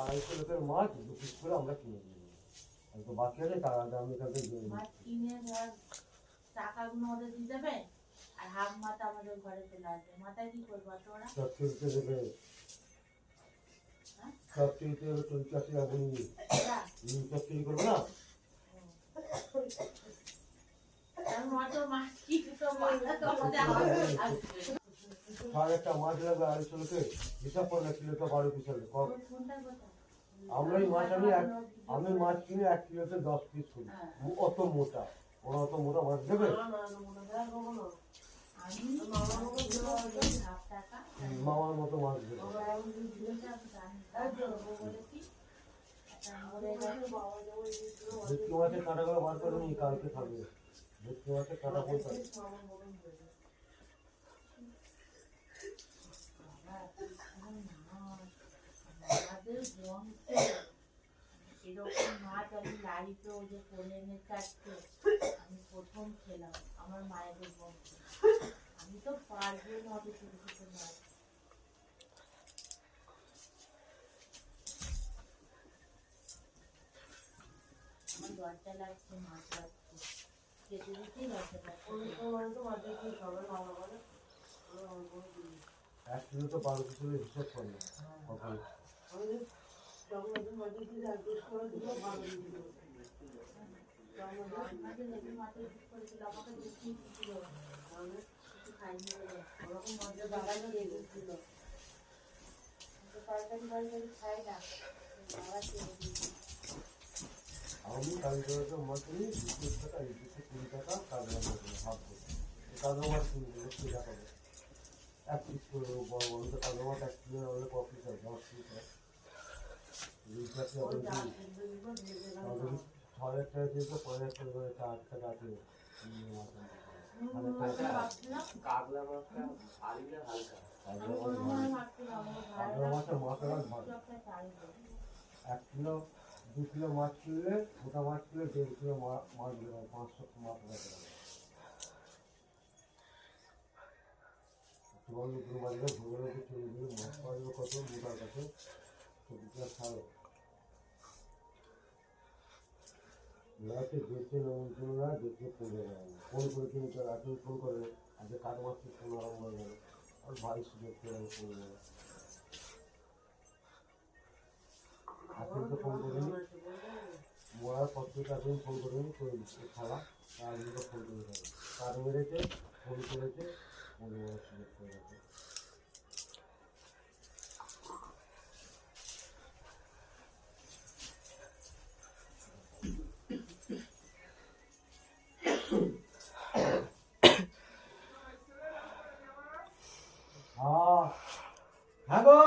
আড়াইশো লোকের মাছ 2 পিস করে আমরা কিনে দিই। আর তো বাকি আছে তার আগে আমি এখান থেকে মাছ কিনে ধর টাকাগুলো ওদের দিয়ে দেবে আর হাফ মাথা আমাদের ঘরে চলে আসবে। মাথায় কি করবো তোরা? সব কিনতে দেবে, সব কিনতে হবে 85 টাকা নিয়ে সব কিনে করবো না। আর একটা মাছ লাগবে 250 লোকের, হিসাব করে না কিলোটা 12 পিস হবে। আমরাই মাছ আমি মাছ কিনে 1 কিলোতে 10 পিস করি। অত মোটা ওরা অত মোটা মাছ দেবে? মামার মতো মাছ দেবে। ভেটকি মাছের কাঁটাগুলো বার করে নি, কালকে খাবে। ভেটকি মাছের কাঁটা কোনটা? এরকম মাছ আমি লাইতে ওই যে কোলেনের কাছে আমি প্রথম খেলাম আমার মায়েদের বংশে। আমি তো পারবো না অত ছোট ছোট মাছ। আমার দরজা লাগছে, মাছ লাগছে, খেতে দিতেই দরজা লাগছে। 1 কিলো তো 12 পিস হলে হিসাব করে না। আমি কালকে মাছ নিই 20 টাকা, 20 টাকা কাজলা মাছ ভাগ করি। কাজলা মাছ কিনবো 10 টাকা করে 1 পিস করে বড় বড় তো কাজলা মাছ 1 কিলো হলে ক পিস হয়? 10 পিস হয়। 6,000 টাকা দিয়ে তো 5,000 টাকা করে 4 টাকা আছে। কাজলা মাছটা ভারী না হালকা? কাজলা মাছের মাথাটা ভারী। 1 কিলো 2 কিলো মাছ কিনলে গোটা মাছ কিনলে 1.5 কিলো মাছ দেবে, 500 মাছ দেবে। তোমার নতুন বাজারে ভোগের চলে গেলে মাছ পাওয়া যাবে কত মোটার কাছে, সবজিটা খাবে। রাতে দেখতে নেমন্তন্ন না দেখতে পড়ে যাবে, ফোন করে কিনে তো রাতে ফোন করে আজকে কাঠ মাছ ফোন আরম্ভ হয়ে যাবে, আর ভাই সুযোগ করে পড়ে যাবে। এখন তো ফোন করিনি, মরার পর থেকে এখন ফোন করিনি, করে দিচ্ছে খাওয়া আর তো ফোন করে যাবে, কাঠ মেরেছে ফোন করেছে মনে মরার সুযোগ করে গেছে। হ্যাঁ গো।